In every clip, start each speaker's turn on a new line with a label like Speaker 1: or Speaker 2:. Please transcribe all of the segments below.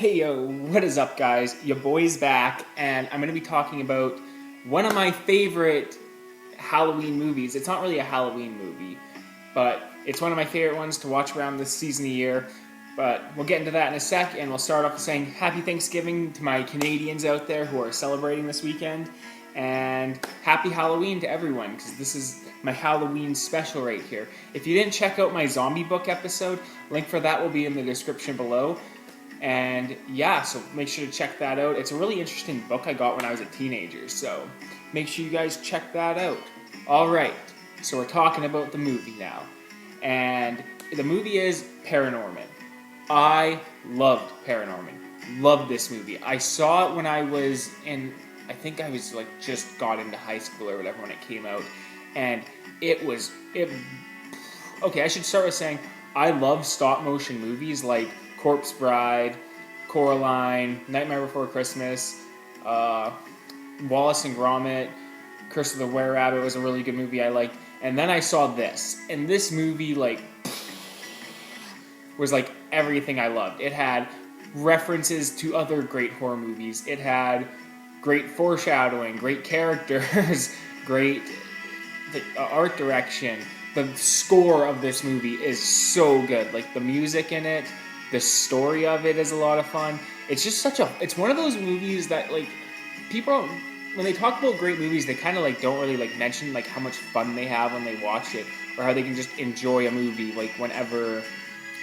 Speaker 1: Hey yo, what is up, guys? Your boy's back, and I'm going to be talking about one of my favorite Halloween movies. It's not really a Halloween movie, but it's one of my favorite ones to watch around this season of year. But we'll get into that in a sec, and we'll start off with saying Happy Thanksgiving to my Canadians out there who are celebrating this weekend, and Happy Halloween to everyone, because this is my Halloween special right here. If you didn't check out my zombie book episode, link for that will be in the description below. And yeah, so make sure to check that out. It's a really interesting book I got when I was a teenager, so make sure you guys check that out. Alright, so we're talking about the movie now. And the movie is Paranorman. I loved Paranorman. Loved this movie. I saw it when I was in, I think I was like just got into high school or whatever when it came out. And okay, I should start with saying I love stop motion movies like Corpse Bride, Coraline, Nightmare Before Christmas, Wallace and Gromit, Curse of the Were-Rabbit was a really good movie I liked. And then I saw this, and this movie was like everything I loved. It had references to other great horror movies. It had great foreshadowing, great characters, great art direction. The score of this movie is so good. Like the music in it, the story of it is a lot of fun. It's just it's one of those movies that like people don't, when they talk about great movies, they kind of like don't really like mention like how much fun they have when they watch it, or how they can just enjoy a movie like whenever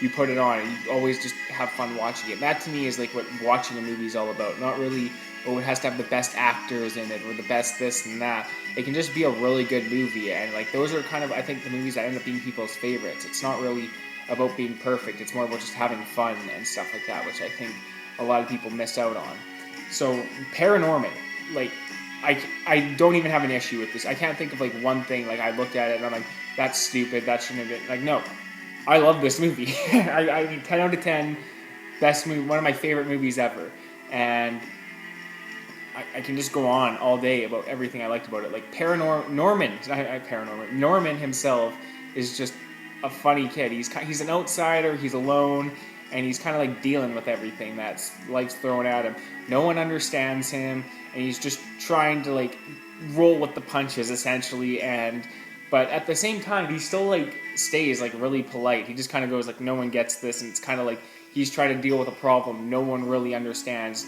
Speaker 1: you put it on and you always just have fun watching it. And that to me is like what watching a movie is all about. Not really, oh, it has to have the best actors in it or the best this and that. It can just be a really good movie, and like those are kind of, I think, the movies that end up being people's favorites. It's not really about being perfect. It's more about just having fun and stuff like that, which I think a lot of people miss out on. So Paranorman, like I don't even have an issue with this. I can't think of like one thing like I looked at it and I'm like, that's stupid, that shouldn't have been. Like, no, I love this movie. I mean, 10 out of 10, best movie, one of my favorite movies ever. And I can just go on all day about everything I liked about it. Like Norman himself is just a funny kid. He's an outsider, he's alone, and he's kind of like dealing with everything that's life's thrown at him. No one understands him, and he's just trying to like roll with the punches essentially. But at the same time, he still like stays like really polite. He just kind of goes like, no one gets this, and it's kind of like he's trying to deal with a problem no one really understands,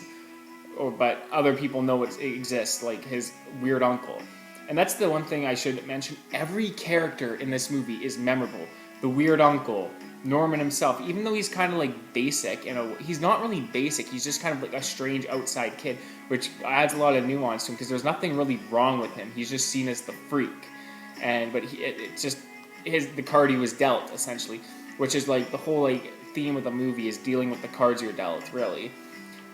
Speaker 1: but other people know it exists, like his weird uncle. And that's the one thing I should mention. Every character in this movie is memorable. The weird uncle, Norman himself, even though he's kind of like basic, he's not really basic. He's just kind of like a strange outside kid, which adds a lot of nuance to him because there's nothing really wrong with him. He's just seen as the freak, but it's just the card he was dealt essentially, which is like the whole like theme of the movie is dealing with the cards you're dealt, really.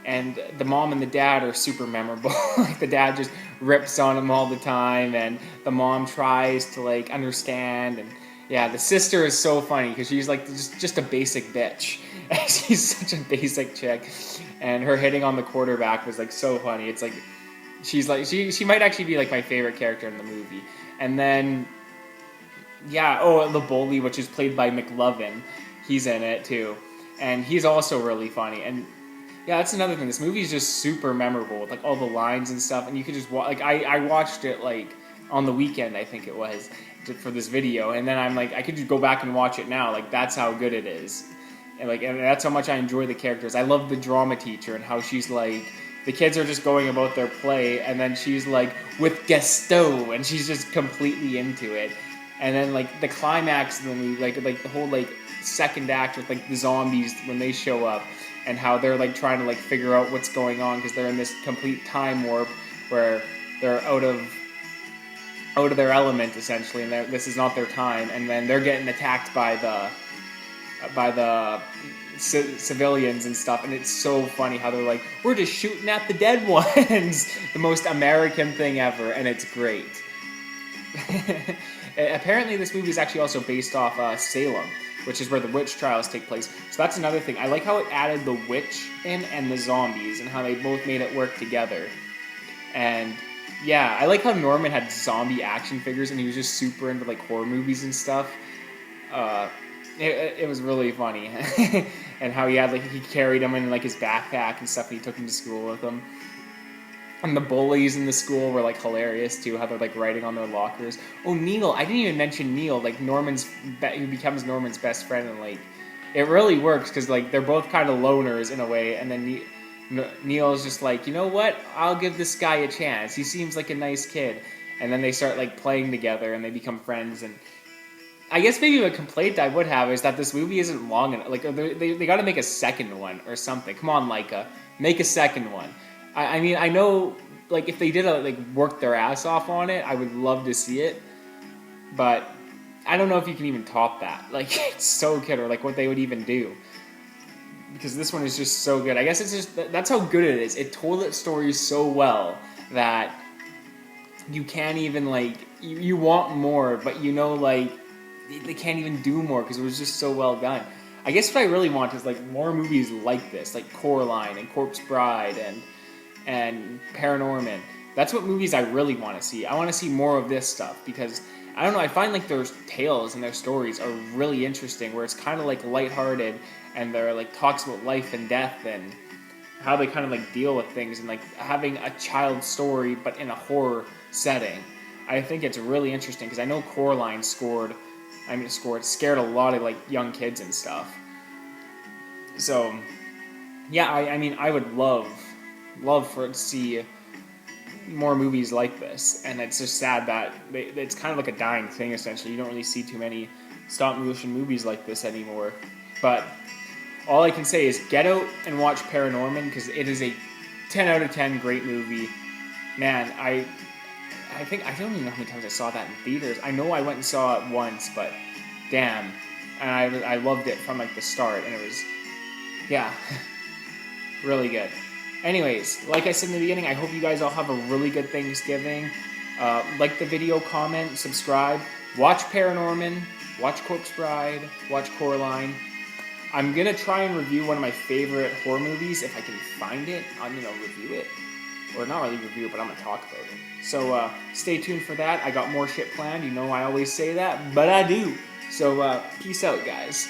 Speaker 1: And the mom and the dad are super memorable. Like the dad just rips on him all the time, and the mom tries to like understand. And yeah, the sister is so funny because she's like just a basic bitch. She's such a basic chick, and her hitting on the quarterback was like so funny. It's like she's like she might actually be like my favorite character in the movie. And then the bully, which is played by McLovin, he's in it too, and he's also really funny. And yeah, that's another thing. This movie is just super memorable with like all the lines and stuff, and you could just like I watched it like on the weekend, I think it was, for this video, and then I'm like I could just go back and watch it now. Like that's how good it is, and that's how much I enjoy the characters. I love the drama teacher and how she's like the kids are just going about their play, and then she's like with Gaston, and she's just completely into it. And then like the climax of the movie, like the whole like second act with like the zombies when they show up, and how they're like trying to like figure out what's going on because they're in this complete time warp where they're out of their element essentially, and this is not their time. And then they're getting attacked by the civilians and stuff, and it's so funny how they're like, we're just shooting at the dead ones. The most American thing ever, and it's great. Apparently this movie is actually also based off Salem, which is where the witch trials take place. So that's another thing. I like how it added the witch in and the zombies and how they both made it work together. And yeah, I like how Norman had zombie action figures and he was just super into like horror movies and stuff. It was really funny. and how he carried him in like his backpack and stuff, and he took him to school with him. And the bullies in the school were like hilarious too, how they're like writing on their lockers. Oh, Neil! I didn't even mention Neil, like who becomes Norman's best friend, and like it really works because like they're both kind of loners in a way, and then Neil's just like, you know what? I'll give this guy a chance. He seems like a nice kid, and then they start like playing together and they become friends. And I guess maybe a complaint I would have is that this movie isn't long enough. Like they got to make a second one or something. Come on, Leica, make a second one. I mean, I know, like, if they did work their ass off on it, I would love to see it, but I don't know if you can even top that. Like, it's so good, or like what they would even do, because this one is just so good. I guess it's just that's how good it is. It told its story so well that you can't even you want more, but you know they can't even do more because it was just so well done. I guess what I really want is like more movies like this, like Coraline and Corpse Bride and Paranorman. That's what movies I really want to see. I want to see more of this stuff because I don't know. I find like their tales and their stories are really interesting, where it's kind of like lighthearted and they're like talks about life and death and how they kind of like deal with things, and like having a child story but in a horror setting. I think it's really interesting because I know Coraline scared a lot of like young kids and stuff. So yeah, I mean I would love to see more movies like this, and it's just sad that it's kind of like a dying thing essentially. You don't really see too many stop motion movies like this anymore. But all I can say is get out and watch Paranorman because it is a 10 out of 10 great movie. Man, I think I don't even know how many times I saw that in theaters. I know I went and saw it once, but damn, and I loved it from like the start, and it was really good. Anyways, like I said in the beginning, I hope you guys all have a really good Thanksgiving. Like the video, comment, subscribe. Watch Paranorman, watch Corpse Bride, watch Coraline. I'm going to try and review one of my favorite horror movies. If I can find it, I'm going to review it. Or not really review it, but I'm going to talk about it. So stay tuned for that. I got more shit planned. You know I always say that, but I do. So peace out, guys.